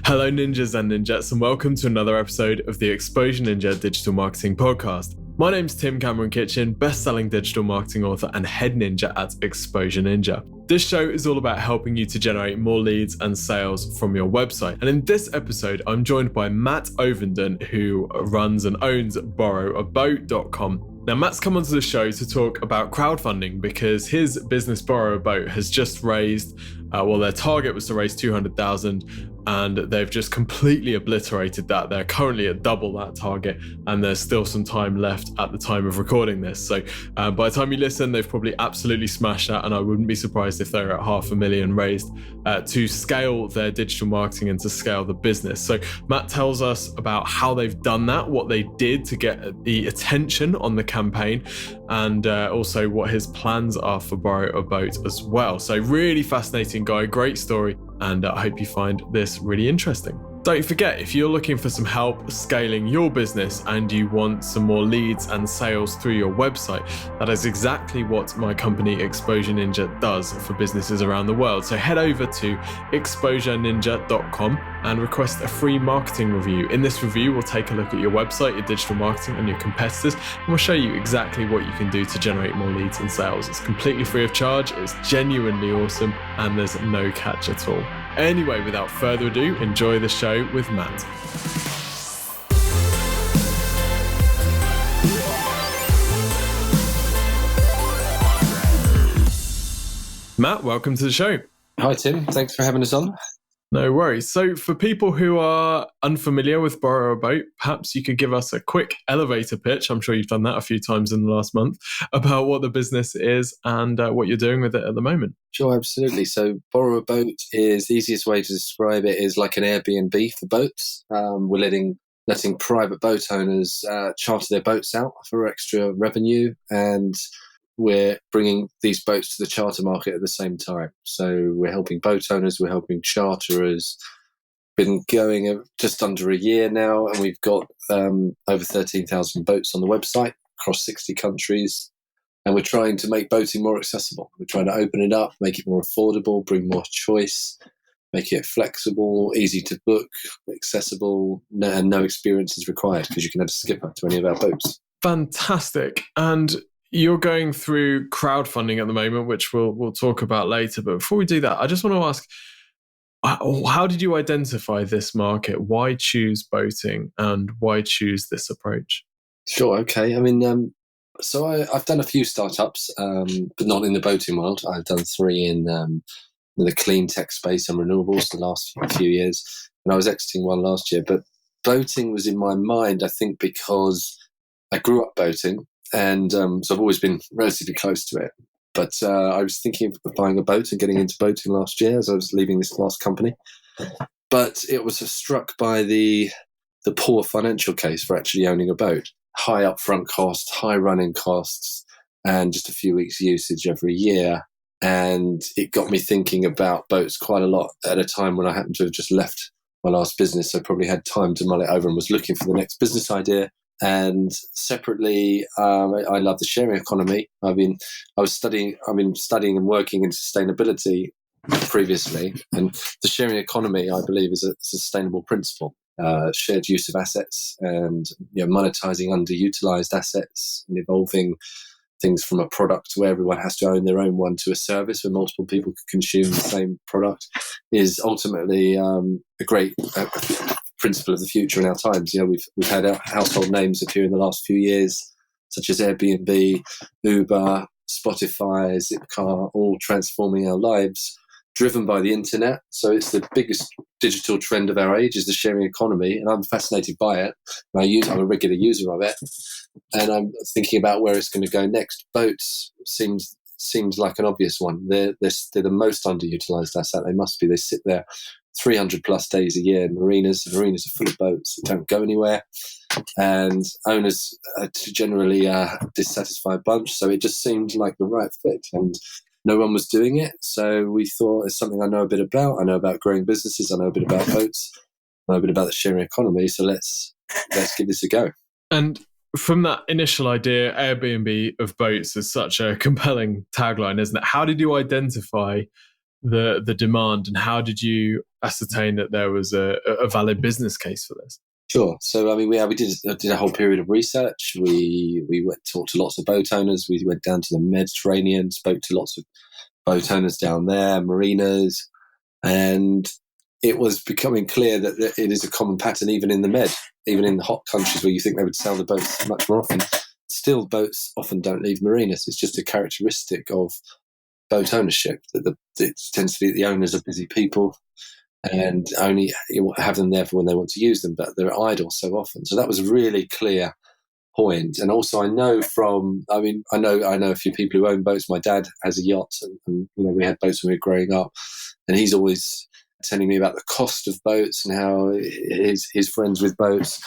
Hello ninjas and ninjettes, and welcome to another episode of the Exposure Ninja Digital Marketing Podcast. My name's Tim Cameron Kitchen, best-selling digital marketing author and head ninja at Exposure Ninja. This show is all about helping you to generate more leads and sales from your website. And in this episode, I'm joined by Matt Ovenden, who runs and owns borrowaboat.com. Now, Matt's come onto the show to talk about crowdfunding because his business Borrow a Boat has just raised, their target was to raise 200,000 and they've just completely obliterated that. They're currently at double that target and there's still some time left at the time of recording this. So by the time you listen, they've probably absolutely smashed that, and I wouldn't be surprised if they're at 500,000 raised to scale their digital marketing and to scale the business. So Matt tells us about how they've done that, what they did to get the attention on the campaign, and also what his plans are for Borrow a Boat as well. So really fascinating guy, great story, and I hope you find this really interesting. Don't forget, if you're looking for some help scaling your business and you want some more leads and sales through your website, that is exactly what my company Exposure Ninja does for businesses around the world. So head over to exposureninja.com and request a free marketing review. In this review, we'll take a look at your website, your digital marketing and your competitors, and we'll show you exactly what you can do to generate more leads and sales. It's completely free of charge, it's genuinely awesome, and there's no catch at all. Anyway, without further ado, enjoy the show with Matt. Matt, welcome to the show. Hi, Tim. Thanks for having us on. No worries. So for people who are unfamiliar with Borrow a Boat, perhaps you could give us a quick elevator pitch, I'm sure you've done that a few times in the last month, about what the business is and what you're doing with it at the moment. Sure, absolutely. So Borrow a Boat is the easiest way to describe it is like an Airbnb for boats. We're letting private boat owners charter their boats out for extra revenue, and we're bringing these boats to the charter market at the same time. So we're helping boat owners, we're helping charterers. Been going just under a year now, and we've got over 13,000 boats on the website across 60 countries. And we're trying to make boating more accessible. We're trying to open it up, make it more affordable, bring more choice, make it flexible, easy to book, accessible, and no experience is required because you can add a skipper to any of our boats. Fantastic. And you're going through crowdfunding at the moment, which we'll talk about later. But before we do that, I just want to ask, how did you identify this market? Why choose boating and why choose this approach? Sure. Okay. I mean, so I've done a few startups, but not in the boating world. I've done 3 in the clean tech space and renewables the last few years. And I was exiting one last year. But boating was in my mind, I think, because I grew up boating. And so I've always been relatively close to it. But I was thinking of buying a boat and getting into boating last year as I was leaving this last company. But it was struck by the poor financial case for actually owning a boat. High upfront cost, high running costs, and just a few weeks usage every year. And it got me thinking about boats quite a lot at a time when I happened to have just left my last business. So I probably had time to mull it over and was looking for the next business idea. And separately, I love the sharing economy. I've been studying and working in sustainability previously, and the sharing economy, I believe, is a sustainable principle. Shared use of assets and monetizing underutilized assets and evolving things from a product where everyone has to own their own one to a service where multiple people can consume the same product is ultimately a great principle of the future in our times. We've had our household names appear in the last few years, such as Airbnb, Uber, Spotify, Zipcar, all transforming our lives, driven by the internet. So it's the biggest digital trend of our age is the sharing economy, and I'm fascinated by it. I'm a regular user of it, and I'm thinking about where it's going to go next. Boats seems like an obvious one. They're the most underutilized asset. They must be. They sit there 300 plus days a year in marinas. Marinas are full of boats that don't go anywhere, and owners are generally a dissatisfied bunch. So it just seemed like the right fit, and no one was doing it. So we thought it's something I know a bit about. I know about growing businesses. I know a bit about boats. I know a bit about the sharing economy. So let's give this a go. And from that initial idea, Airbnb of boats is such a compelling tagline, isn't it? How did you identify the demand, and how did you ascertain that there was a valid business case for this? Sure. So, I mean, we did a whole period of research. We went talked to lots of boat owners. We went down to the Mediterranean, spoke to lots of boat owners down there, marinas, and it was becoming clear that it is a common pattern even in the Med, even in the hot countries where you think they would sell the boats much more often. Still, boats often don't leave marinas. It's just a characteristic of boat ownership that it tends to be the owners are busy people, and only you have them there for when they want to use them, but they're idle so often. So that was a really clear point. And also I know a few people who own boats. My dad has a yacht, and we had boats when we were growing up, and he's always telling me about the cost of boats and how his friends with boats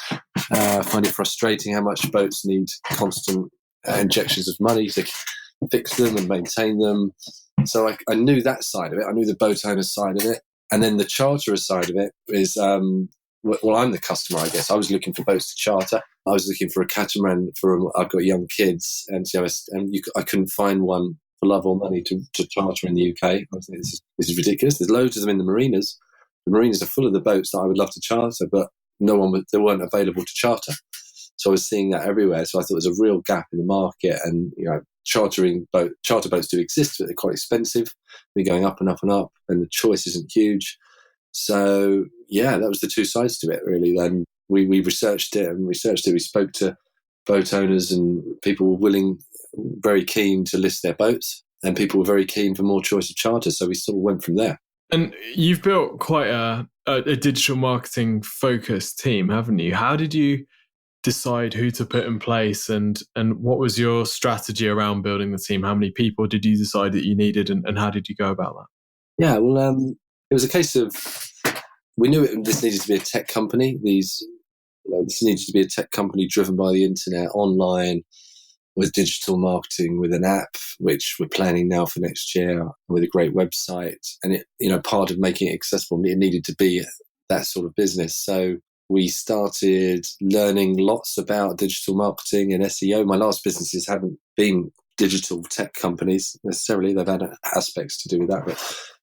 find it frustrating how much boats need constant injections of money to fix them and maintain them. So I knew that side of it. I knew the boat owner side of it. And then the charterer side of it is, I'm the customer, I guess. I was looking for boats to charter. I was looking for a catamaran I've got young kids, and I couldn't find one for love or money to charter in the UK. I was thinking, this is ridiculous. There's loads of them in the marinas. The marinas are full of the boats that I would love to charter, but they weren't available to charter. So I was seeing that everywhere. So I thought there's a real gap in the market, and charter boats do exist, but they're quite expensive. They're going up and up and up, and the choice isn't huge. So yeah, that was the two sides to it, really. Then we researched it. We spoke to boat owners, and people were very keen to list their boats, and people were very keen for more choice of charters. So we sort of went from there. And you've built quite a digital marketing focused team, haven't you? How did you decide who to put in place, and what was your strategy around building the team? How many people did you decide that you needed, and how did you go about that? Yeah, well, it was a case of, we knew this needed to be a tech company. This needed to be a tech company driven by the internet, online, with digital marketing, with an app, which we're planning now for next year, with a great website. And part of making it accessible, it needed to be that sort of business. So we started learning lots about digital marketing and SEO. My last businesses haven't been digital tech companies necessarily. They've had aspects to do with that.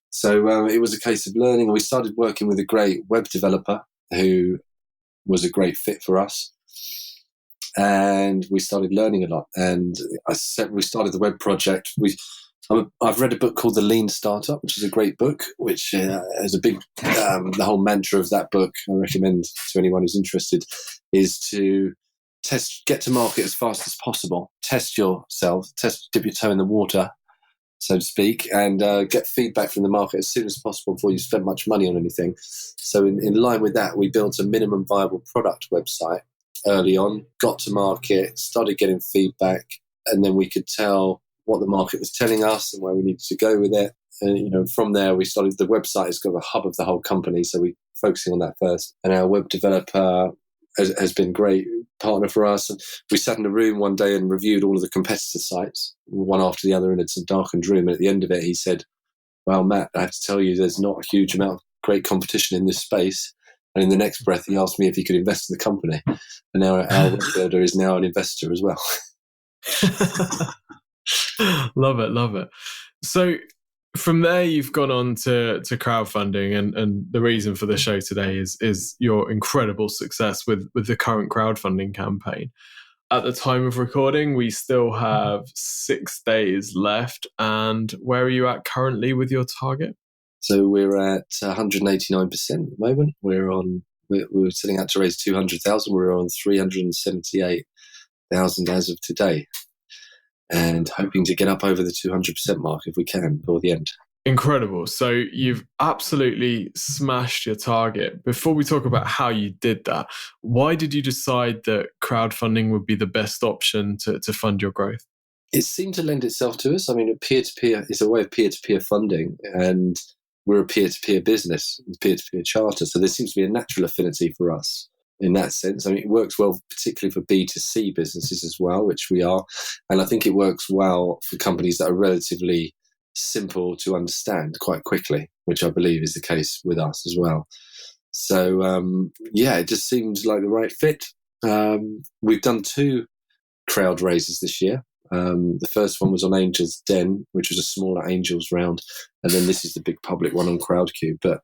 So it was a case of learning. We started working with a great web developer who was a great fit for us. And we started learning a lot. And we started the web project. I've read a book called The Lean Startup, which is a great book, which is a big, the whole mantra of that book, I recommend to anyone who's interested, is to get to market as fast as possible, test yourself, dip your toe in the water, so to speak, and get feedback from the market as soon as possible before you spend much money on anything. So in line with that, we built a minimum viable product website early on, got to market, started getting feedback, and then we could tell what the market was telling us and where we needed to go with it. And from there, we started. The website has got a hub of the whole company, so we're focusing on that first. And our web developer has been a great partner for us. And we sat in a room one day and reviewed all of the competitor sites, one after the other, and it's a darkened room. And at the end of it, he said, "Well, Matt, I have to tell you, there's not a huge amount of great competition in this space." And in the next breath, he asked me if he could invest in the company. And now our web builder is now an investor as well. Love it. So from there, you've gone on to crowdfunding, and the reason for the show today is your incredible success with the current crowdfunding campaign. At the time of recording, we still have 6 days left. And where are you at currently with your target? So we're at 189% at the moment. We're setting out to raise 200,000. We're on 378,000 as of today, and hoping to get up over the 200% mark if we can before the end. Incredible. So you've absolutely smashed your target. Before we talk about how you did that, why did you decide that crowdfunding would be the best option to fund your growth? It seemed to lend itself to us. I mean, peer-to-peer is a way of peer-to-peer funding, and we're a peer-to-peer business, peer-to-peer charter. So there seems to be a natural affinity for us in that sense. I mean, it works well, particularly for B2C businesses as well, which we are. And I think it works well for companies that are relatively simple to understand quite quickly, which I believe is the case with us as well. So, it just seems like the right fit. We've done 2 crowd raises this year. The first one was on Angel's Den, which was a smaller Angels round, and then this is the big public one on Crowdcube. But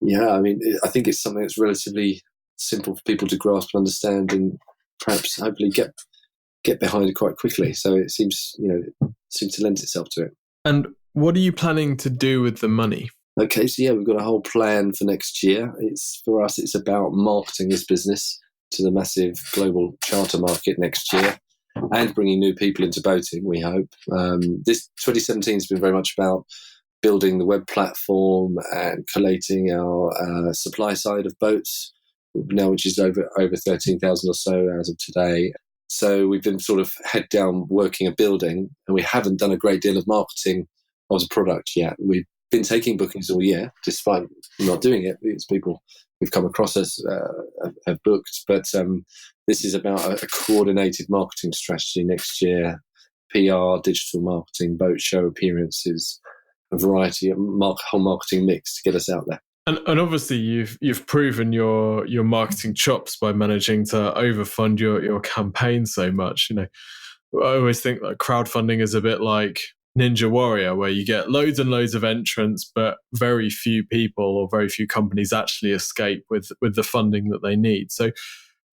yeah, I mean, I think it's something that's relatively simple for people to grasp and understand, and perhaps hopefully get behind it quite quickly. So it seems to lend itself to it. And what are you planning to do with the money? Okay, so yeah, we've got a whole plan for next year. For us, it's about marketing this business to the massive global charter market next year, and bringing new people into boating, we hope. This 2017 has been very much about building the web platform and collating our supply side of boats now, which is over 13,000 or so as of today. So we've been sort of head down working a building, and we haven't done a great deal of marketing of the product yet. We've been taking bookings all year, despite not doing it. It's people who've come across us have booked, but this is about a coordinated marketing strategy next year: PR, digital marketing, boat show appearances, a variety of whole marketing mix to get us out there. And obviously you've proven your marketing chops by managing to overfund your campaign so much. I always think that crowdfunding is a bit like Ninja Warrior, where you get loads and loads of entrants, but very few people or very few companies actually escape with the funding that they need. So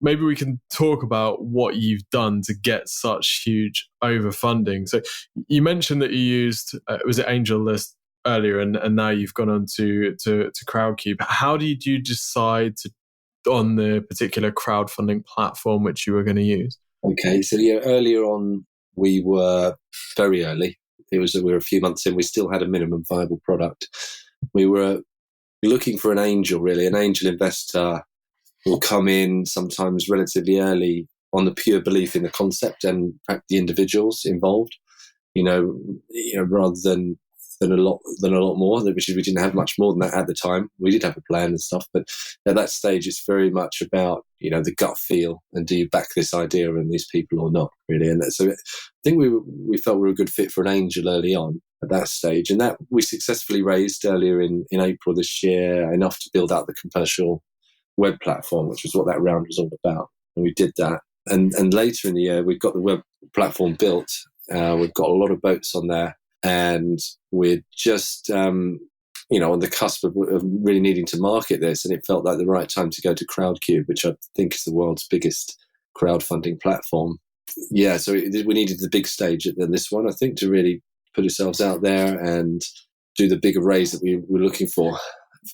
maybe we can talk about what you've done to get such huge overfunding. So you mentioned that you used, was it AngelList earlier, and now you've gone on to Crowdcube. How did you decide on the particular crowdfunding platform which you were going to use? Okay, so yeah, earlier on, we were very early. We were a few months in. We still had a minimum viable product. We were looking for an angel, really. An angel investor will come in sometimes relatively early on the pure belief in the concept and the individuals involved. Rather than a lot more. We didn't have much more than that at the time. We did have a plan and stuff, but at that stage, it's very much about the gut feel, and do you back this idea and these people or not, really? And so I think we felt we were a good fit for an angel early on at that stage, and that we successfully raised earlier in April this year enough to build out the commercial web platform, which was what that round was all about. And we did that, and later in the year, we've got the web platform built. We've got a lot of boats on there. And we're just, on the cusp of really needing to market this, and it felt like the right time to go to Crowdcube, which I think is the world's biggest crowdfunding platform. Yeah, so we needed the big stage than this one, I think, to really put ourselves out there and do the bigger raise that we were looking for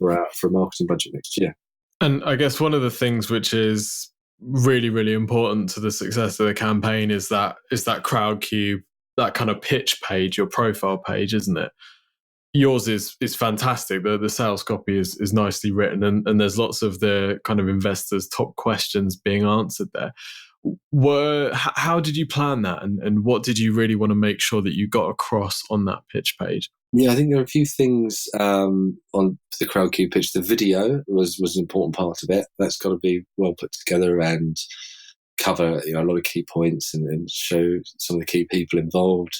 a marketing budget next year. And I guess one of the things which is really, really important to the success of the campaign is that Crowdcube, that kind of pitch page, your profile page, isn't it? Yours is fantastic. The sales copy is nicely written, and there's lots of the kind of investors' top questions being answered there. How did you plan that, and what did you really want to make sure that you got across on that pitch page? Yeah, I think there are a few things on the Crowdcube pitch. The video was an important part of it. That's got to be well put together and cover a lot of key points and show some of the key people involved.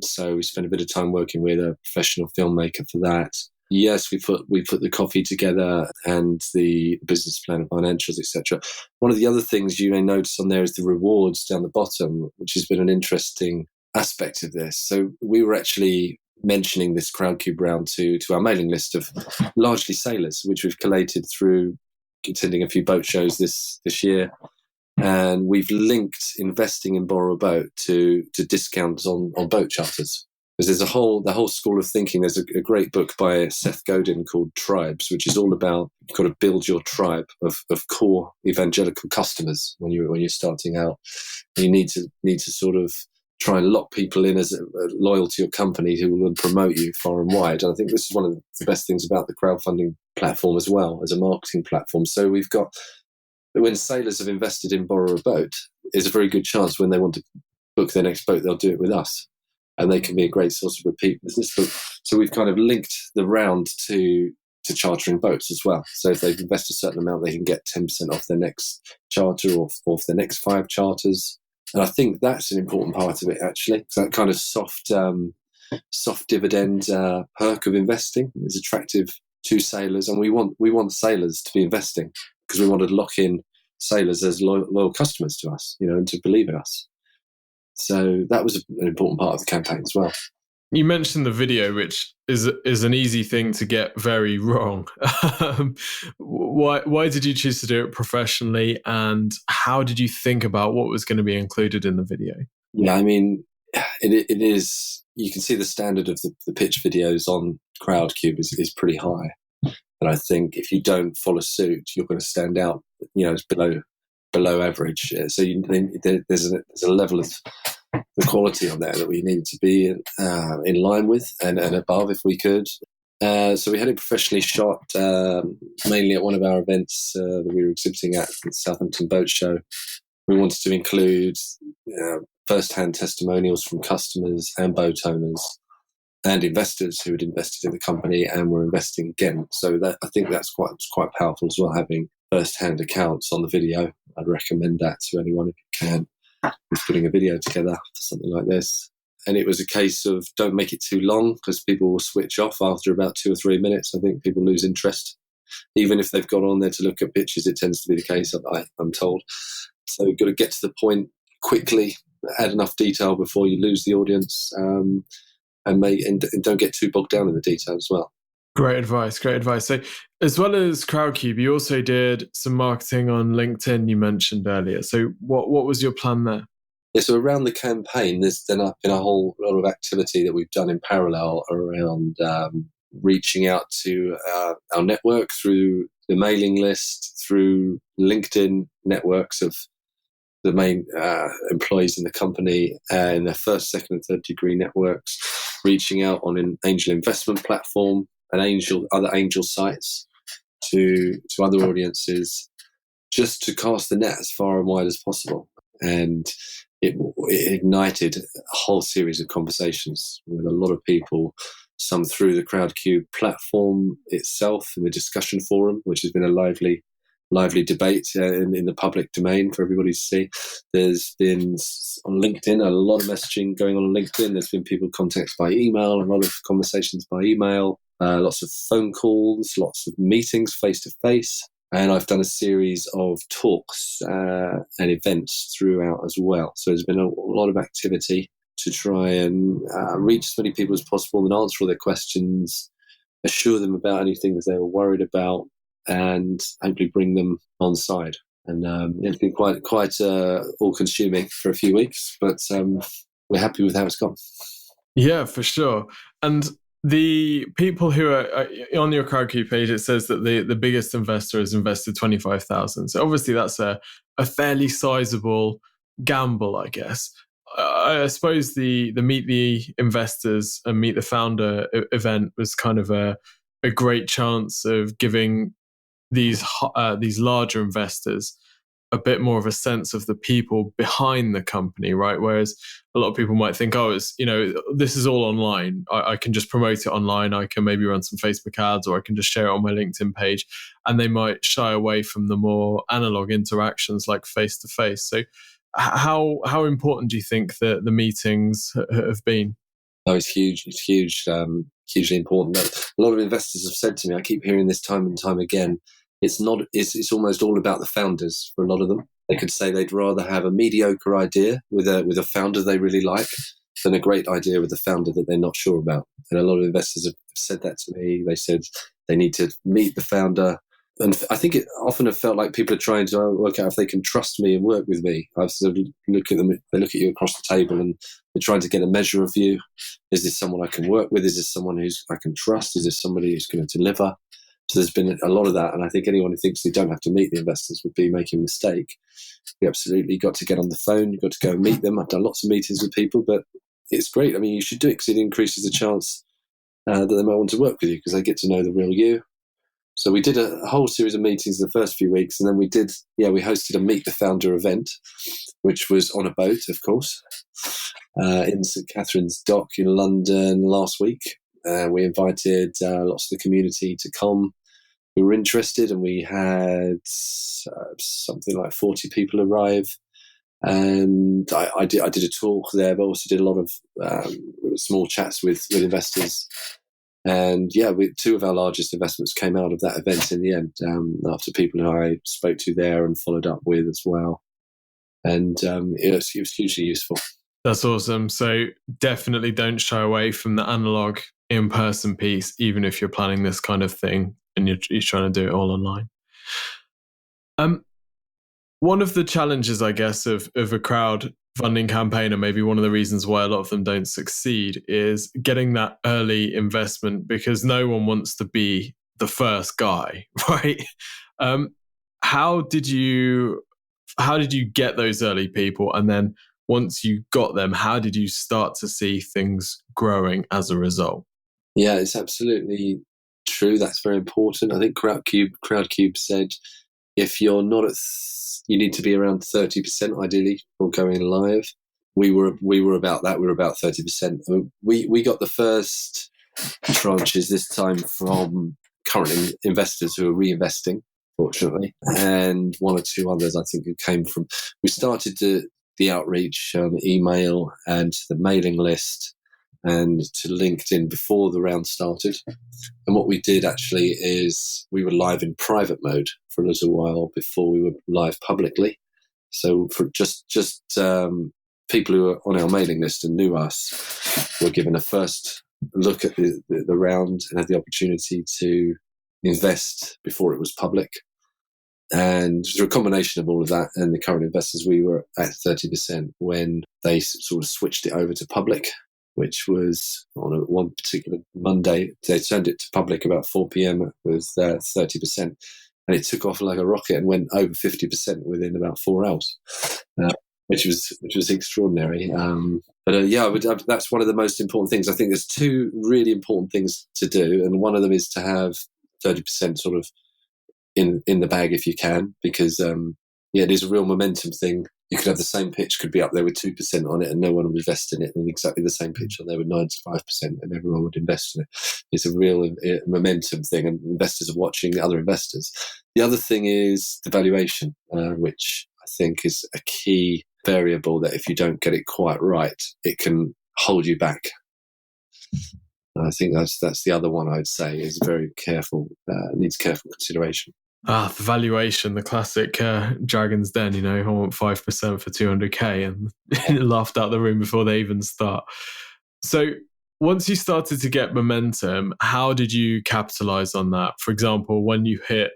So we spent a bit of time working with a professional filmmaker for that. Yes, we put the coffee together and the business plan and financials, etc. One of the other things you may notice on there is the rewards down the bottom, which has been an interesting aspect of this. So we were actually mentioning this Crowdcube round to our mailing list of largely sailors, which we've collated through attending a few boat shows this year. And we've linked investing in Borrow a Boat to discounts on boat charters. Because there's the whole school of thinking. There's a great book by Seth Godin called Tribes, which is all about you've got to build your tribe of core evangelical customers when you're starting out. And you need to sort of try and lock people in as loyal to your company who will promote you far and wide. And I think this is one of the best things about the crowdfunding platform as well as a marketing platform. So we've got, when sailors have invested in Borrow a Boat, there's a very good chance when they want to book their next boat, they'll do it with us. And they can be a great source of repeat business. So we've kind of linked the round to chartering boats as well. So if they've invested a certain amount, they can get 10% off their next charter or off their next 5 charters. And I think that's an important part of it, actually. So that kind of soft dividend perk of investing is attractive to sailors. And we want sailors to be investing because we want to lock in sailors as loyal customers to us, and to believe in us. So that was an important part of the campaign as well. You mentioned the video, which is an easy thing to get very wrong. Why did you choose to do it professionally, and how did you think about what was going to be included in the video? Yeah, I mean, it is. You can see the standard of the pitch videos on Crowdcube is pretty high, and I think if you don't follow suit, you're going to stand out. It's below average. So there's a level of the quality on there that we need to be in line with and above if we could. So we had it professionally shot, mainly at one of our events that we were exhibiting at the Southampton Boat Show. We wanted to include first-hand testimonials from customers and boat owners and investors who had invested in the company and were investing again. So I think that's quite powerful as well, having first-hand accounts on the video. I'd recommend that to anyone if you can, who's putting a video together for something like this. And it was a case of don't make it too long, because people will switch off after about 2 or 3 minutes. I think people lose interest. Even if they've got on there to look at pictures, it tends to be the case, I'm told. So you've got to get to the point quickly, add enough detail before you lose the audience, and don't get too bogged down in the detail as well. Great advice. So as well as Crowdcube, you also did some marketing on LinkedIn you mentioned earlier. So what was your plan there? Yeah, so around the campaign, there's then been a whole lot of activity that we've done in parallel around reaching out to our network through the mailing list, through LinkedIn networks of the main employees in the company, in their first, second, and third degree networks, reaching out on an angel investment platform and other angel sites to other audiences, just to cast the net as far and wide as possible. And it ignited a whole series of conversations with a lot of people, some through the Crowdcube platform itself in the discussion forum, which has been a lively debate in the public domain for everybody to see. There's been on LinkedIn a lot of messaging going on LinkedIn. There's been people contacted by email, a lot of conversations by email, lots of phone calls, lots of meetings face to face. And I've done a series of talks and events throughout as well. So there's been a lot of activity to try and reach as many people as possible and answer all their questions, assure them about anything that they were worried about, and hopefully bring them on side. And it's been quite all-consuming for a few weeks, but we're happy with how it's gone. Yeah, for sure. And the people who are on your Crowdcube page, it says that the biggest investor has invested 25,000. So obviously that's a fairly sizable gamble, I guess. I suppose the Meet the Investors and Meet the Founder event was kind of a great chance of giving these larger investors a bit more of a sense of the people behind the company, right? Whereas a lot of people might think, this is all online. I can just promote it online. I can maybe run some Facebook ads, or I can just share it on my LinkedIn page. And they might shy away from the more analog interactions like face-to-face. So how important do you think that the meetings have been? Oh, it's huge. It's huge, hugely important. A lot of investors have said to me, I keep hearing this time and time again, it's almost all about the founders for a lot of them. They could say they'd rather have a mediocre idea with a founder they really like than a great idea with a founder that they're not sure about. And a lot of investors have said that to me. They said they need to meet the founder. And I think it often have felt like people are trying to work out if they can trust me and work with me. I've sort of look at them, they look at you across the table and they're trying to get a measure of you. Is this someone I can work with? Is this someone I can trust? Is this somebody who's going to deliver? So there's been a lot of that. And I think anyone who thinks they don't have to meet the investors would be making a mistake. You absolutely got to get on the phone. You've got to go and meet them. I've done lots of meetings with people, but it's great. I mean, you should do it because it increases the chance that they might want to work with you because they get to know the real you. So we did a whole series of meetings the first few weeks, and then we hosted a Meet the Founder event, which was on a boat, of course, in St Catherine's Dock in London last week. We invited lots of the community to come who were interested, and we had something like 40 people arrive. And I did a talk there, but also did a lot of small chats with investors. And two of our largest investments came out of that event in the end, after people who I spoke to there and followed up with as well. And it was hugely useful. That's awesome. So definitely don't shy away from the analog in-person piece, even if you're planning this kind of thing and you're trying to do it all online. One of the challenges, I guess, of a crowdfunding campaign, and maybe one of the reasons why a lot of them don't succeed, is getting that early investment, because no one wants to be the first guy, right? How did you get those early people, and then once you got them, how did you start to see things growing as a result? Yeah, it's absolutely true. That's very important. I think Crowdcube said if you're not at, you need to be around 30% ideally for going live. We were about that. We were about 30%. We got the first tranches this time from current investors who are reinvesting, fortunately, and one or two others I think who came from. We started the outreach on email and the mailing list and to LinkedIn before the round started. And what we did actually is we were live in private mode for a little while before we were live publicly. So for just people who were on our mailing list and knew us were given a first look at the round and had the opportunity to invest before it was public. And through a combination of all of that and the current investors, we were at 30% when they sort of switched it over to public, which was on one particular Monday. They turned it to public about 4 p.m. It was 30%. And it took off like a rocket and went over 50% within about 4 hours, which was extraordinary. That's one of the most important things. I think there's two really important things to do. And one of them is to have 30% sort of in the bag if you can, because it is a real momentum thing. You could have the same pitch could be up there with 2% on it and no one would invest in it, and exactly the same pitch on there with 95% and everyone would invest in it. It's a real momentum thing, and investors are watching the other investors. The other thing is the valuation, which I think is a key variable that if you don't get it quite right, it can hold you back. I think that's the other one I'd say is very careful, needs careful consideration. The valuation, the classic Dragon's Den, I want 5% for 200k and laughed out the room before they even start. So once you started to get momentum, how did you capitalize on that? For example, when you hit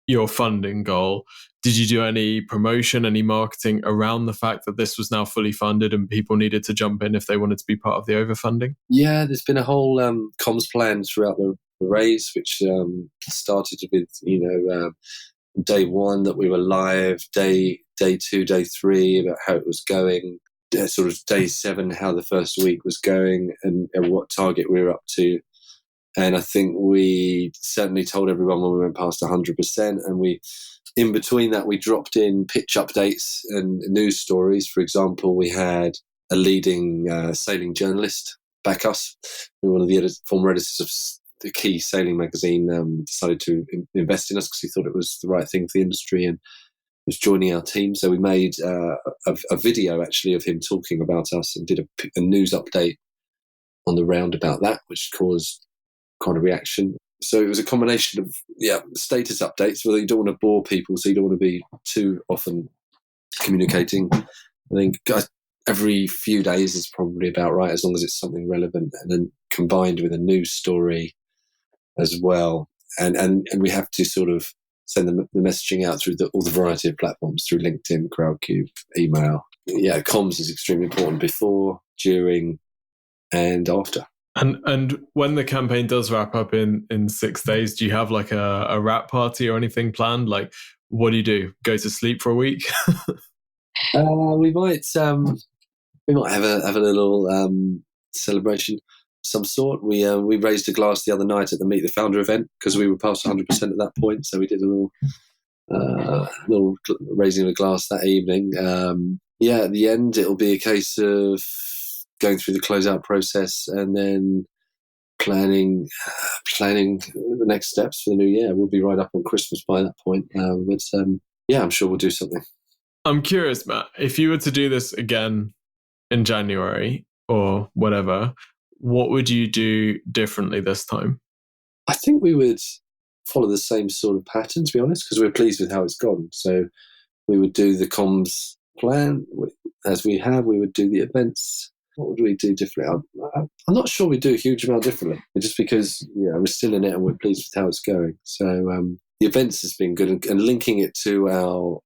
your funding goal, did you do any promotion, any marketing around the fact that this was now fully funded and people needed to jump in if they wanted to be part of the overfunding? Yeah, there's been a whole comms plan throughout the raise, which started with day one that we were live, day 2, day 3 about how it was going, sort of day 7 how the first week was going and what target we were up to. And I think we certainly told everyone when we went past 100%. And in between that, we dropped in pitch updates and news stories. For example, we had a leading sailing journalist back us, one of the former editors of the key sailing magazine, decided to invest in us because he thought it was the right thing for the industry and was joining our team. So we made a video actually of him talking about us and did a news update on the round about that, which caused quite a reaction. So it was a combination of status updates, where you don't want to bore people, so you don't want to be too often communicating. I think every few days is probably about right, as long as it's something relevant, and then combined with a news story as well. And we have to sort of send the messaging out through all the variety of platforms, through LinkedIn, Crowdcube, email. Yeah, comms is extremely important before, during, and after. And when the campaign does wrap up in 6 days, do you have like a wrap party or anything planned? Like, what do you do? Go to sleep for a week? We might have a little celebration of some sort. We raised a glass the other night at the Meet the Founder event because we were past 100% at that point. So we did a little raising of a glass that evening. At the end, it'll be a case of going through the closeout process and then planning the next steps for the new year. We'll be right up on Christmas by that point. I'm sure we'll do something. I'm curious, Matt, if you were to do this again in January or whatever, what would you do differently this time? I think we would follow the same sort of pattern, to be honest, because we're pleased with how it's gone. So we would do the comms plan, as we have, we would do the events. What would we do differently? I'm not sure we do a huge amount differently, just because we're still in it and we're pleased with how it's going. So the events has been good, and linking it to our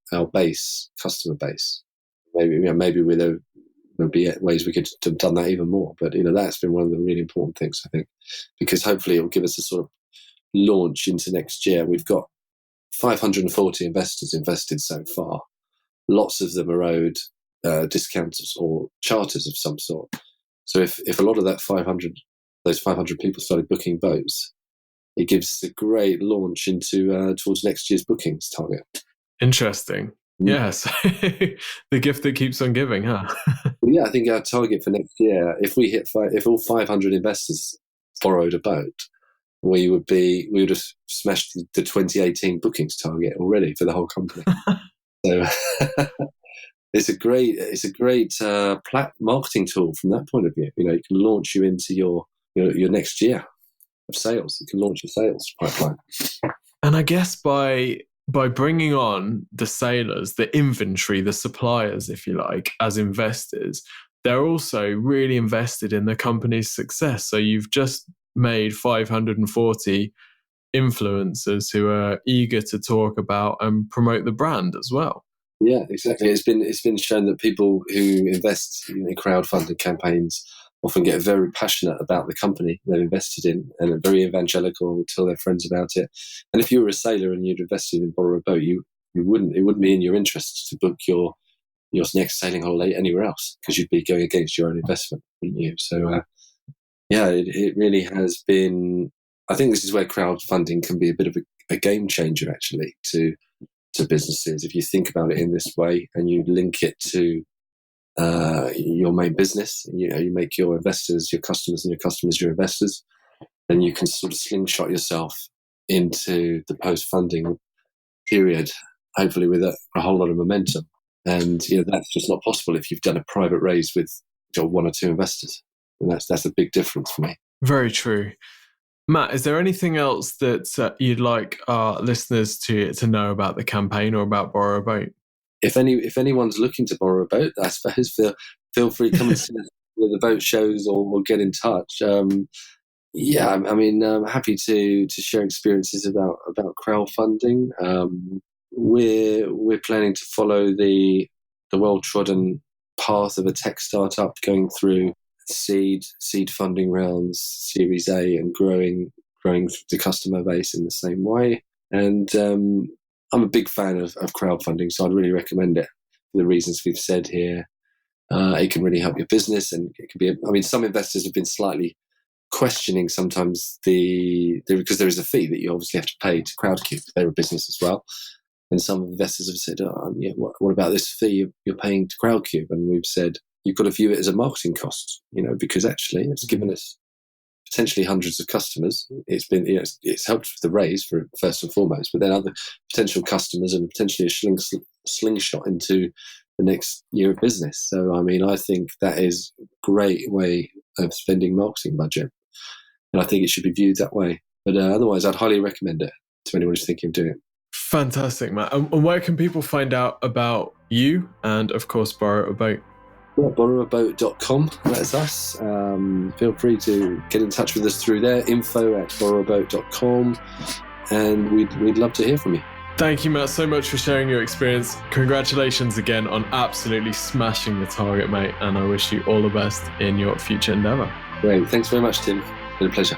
customer base. Maybe there'll be ways we could have done that even more. But that's been one of the really important things, I think, because hopefully it will give us a sort of launch into next year. We've got 540 investors invested so far. Lots of them are owed discounts or charters of some sort. So if a lot of those 500 people started booking boats, it gives a great launch into towards next year's bookings target. Interesting. Yes, the gift that keeps on giving, huh? Yeah, I think our target for next year, if all 500 investors borrowed a boat, we would have smashed the 2018 bookings target already for the whole company. So it's a great marketing tool from that point of view. It can launch you into your next year of sales. It can launch your sales pipeline. And I guess by bringing on the sailors, the inventory, the suppliers, if you like, as investors, they're also really invested in the company's success. So you've just made 540 influencers who are eager to talk about and promote the brand as well. Yeah, exactly. It's been shown that people who invest in crowdfunding campaigns often get very passionate about the company they've invested in and are very evangelical and will tell their friends about it. And if you were a sailor and you'd invested in Borrow a Boat, it wouldn't be in your interest to book your next sailing holiday anywhere else, because you'd be going against your own investment, wouldn't you? So it really has been. I think this is where crowdfunding can be a bit of a game changer, actually, to businesses. If you think about it in this way and you link it to your main business, you make your investors your customers and your customers your investors, then you can sort of slingshot yourself into the post-funding period, hopefully with a whole lot of momentum. And that's just not possible if you've done a private raise with one or two investors. And that's a big difference for me. Very true. Matt, is there anything else that you'd like our listeners to know about the campaign or about Borrow a Boat? If anyone's looking to borrow a boat, I suppose feel free to come and see the boat shows or get in touch. I'm happy to share experiences about crowdfunding. We're planning to follow the well-trodden path of a tech startup, going through seed funding rounds, Series A, and growing the customer base in the same way. And I'm a big fan of crowdfunding, so I'd really recommend it for the reasons we've said here. It can really help your business, and it can be. Some investors have been slightly questioning sometimes because there is a fee that you obviously have to pay to Crowdcube. They're a business as well, and some investors have said, "What about this fee you're paying to Crowdcube?" And we've said, you've got to view it as a marketing cost, because actually it's given us potentially hundreds of customers. It's helped with the raise for first and foremost, but then other potential customers and potentially a slingshot into the next year of business. So, I think that is a great way of spending marketing budget, and I think it should be viewed that way. But otherwise, I'd highly recommend it to anyone who's thinking of doing it. Fantastic, Matt. And where can people find out about you and, of course, Borrow a Boat? borrowaboat.com, that's us. Feel free to get in touch with us through there, info@borrowaboat.com, and we'd love to hear from you. Thank you, Matt, so much for sharing your experience. Congratulations again on absolutely smashing the target, mate, and I wish you all the best in your future endeavour. Great, thanks very much, Tim. It's been a pleasure.